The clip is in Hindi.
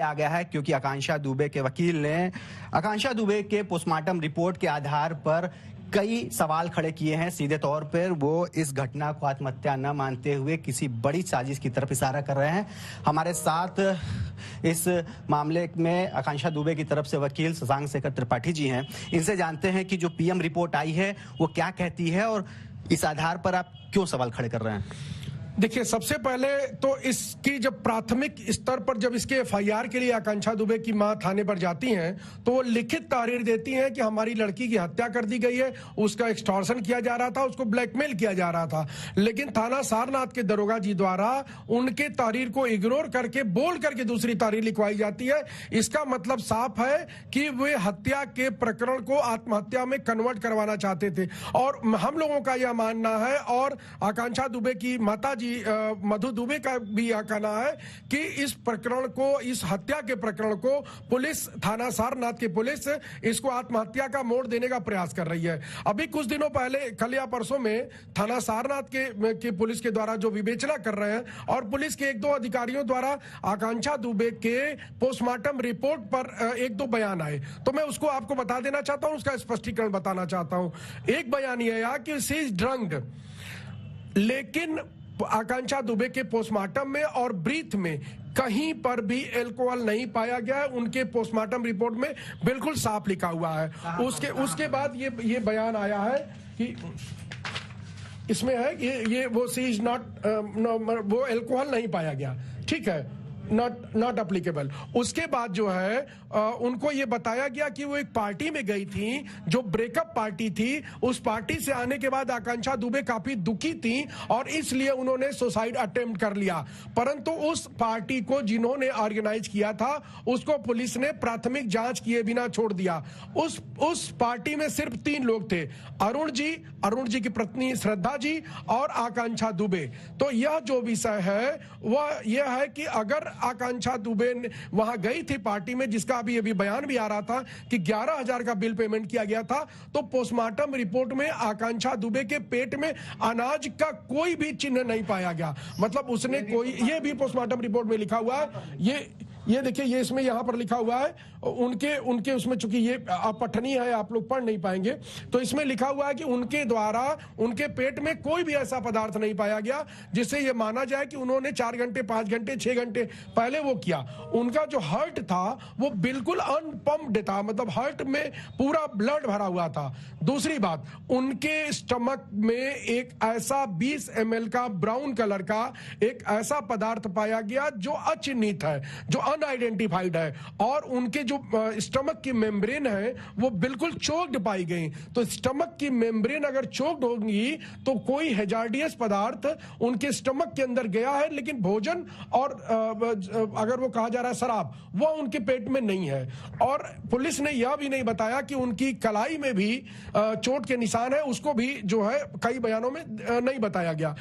आ गया है क्योंकि आकांक्षा दुबे के वकील ने आकांक्षा दुबे के पोस्टमार्टम रिपोर्ट के आधार पर कई सवाल खड़े किए हैं। सीधे तौर पर वो इस घटना को आत्महत्या न मानते हुए किसी बड़ी साजिश की तरफ इशारा कर रहे हैं। हमारे साथ इस मामले में आकांक्षा दुबे की तरफ से वकील शशांक शेखर त्रिपाठी जी हैं। इनसे जानते हैं कि जो पीएम रिपोर्ट आई है वो क्या कहती है और इस आधार पर आप क्यों सवाल खड़े कर रहे हैं। देखिए, सबसे पहले तो इसकी जब प्राथमिक स्तर पर जब इसके एफआईआर के लिए आकांक्षा दुबे की मां थाने पर जाती हैं तो वो लिखित तहरीर देती हैं कि हमारी लड़की की हत्या कर दी गई है, उसका एक्सटॉर्शन किया जा रहा था, उसको ब्लैकमेल किया जा रहा था। लेकिन थाना सारनाथ के दरोगा जी द्वारा उनके तहरीर को इग्नोर करके बोल करके दूसरी तहरीर लिखवाई जाती है। इसका मतलब साफ है कि वे हत्या के प्रकरण को आत्महत्या में कन्वर्ट करवाना चाहते थे और हम लोगों का यह मानना है और आकांक्षा दुबे की माता मधु दुबे का भी यह कहना है कि इस प्रकरण को, इस हत्या के प्रकरण को पुलिस, थाना सारनाथ की पुलिस इसको आत्महत्या का मोड़ देने का प्रयास कर रही है। अभी कुछ दिनों पहले, कल या परसों में थाना सारनाथ के पुलिस के द्वारा जो विवेचना कर रहे हैं और पुलिस के एक दो अधिकारियों द्वारा आकांक्षा दुबे के पोस्टमार्टम रिपोर्ट पर एक दो बयान आए, तो मैं उसको आपको बता देना चाहता हूं, उसका स्पष्टीकरण बताना चाहता हूं। एक बयान यह है कि शी इज ड्रंक, लेकिन आकांक्षा दुबे के पोस्टमार्टम में और ब्रीथ में कहीं पर भी अल्कोहल नहीं पाया गया है। उनके पोस्टमार्टम रिपोर्ट में बिल्कुल साफ लिखा हुआ है। उसके बाद ये बयान आया है कि इसमें है ये वो सी इज नॉट, वो अल्कोहल नहीं पाया गया, ठीक है, नॉट अप्लीकेबल। उसके बाद जो है उनको ये बताया गया कि वो एक पार्टी में गई थी जो ब्रेकअप पार्टी थी। उस पार्टी से आने के बाद आकांक्षा दुबे काफी दुखी थी और इसलिए उन्होंने सुसाइड अटेम्प्ट कर लिया। परंतु उस पार्टी को जिन्होंने ऑर्गेनाइज किया था उसको पुलिस ने प्राथमिक जांच किए बिना छोड़ दिया। उस पार्टी में सिर्फ 3 लोग थे, अरुण जी की पत्नी श्रद्धा जी और आकांक्षा दुबे। तो यह जो विषय है वह यह है कि अगर आकांक्षा दुबे वहां गई थी पार्टी में, जिसका अभी बयान भी आ रहा था कि 11,000 का बिल पेमेंट किया गया था, तो पोस्टमार्टम रिपोर्ट में आकांक्षा दुबे के पेट में अनाज का कोई भी चिन्ह नहीं पाया गया। मतलब उसने कोई, ये भी पोस्टमार्टम रिपोर्ट में लिखा हुआ है, ये देखिए, ये इसमें यहां पर लिखा हुआ है उनके उसमें, चूंकि ये अपठनीय है, आप लोग पढ़ नहीं पाएंगे, तो इसमें लिखा हुआ है कि उनके द्वारा उनके पेट में कोई भी ऐसा पदार्थ नहीं पाया गया जिससे ये माना जाए कि उन्होंने 4 घंटे, 5 घंटे, 6 घंटे पहले वो किया। उनका जो हार्ट था वो बिल्कुल अनपम्प्ड था, मतलब हार्ट में पूरा ब्लड भरा हुआ था। दूसरी बात, उनके स्टमक में एक ऐसा 20 ml का ब्राउन कलर का एक ऐसा पदार्थ पाया गया जो अचिन्हित है, जो अनआइडेंटिफाइड है, और उनके जो स्टमक की मेम्ब्रेन है वो बिल्कुल चोक्ड पाई गई। तो स्टमक की मेम्ब्रेन अगर चोक्ड होगी तो कोई हैजार्डियस पदार्थ उनके स्टमक के अंदर गया है, लेकिन भोजन और अगर वो कहा जा रहा है शराब, वो उनके पेट में नहीं है। और पुलिस ने यह भी नहीं बताया कि उनकी कलाई में भी चोट के निशान है, उसको भी जो है कई बयानों में नहीं बताया गया।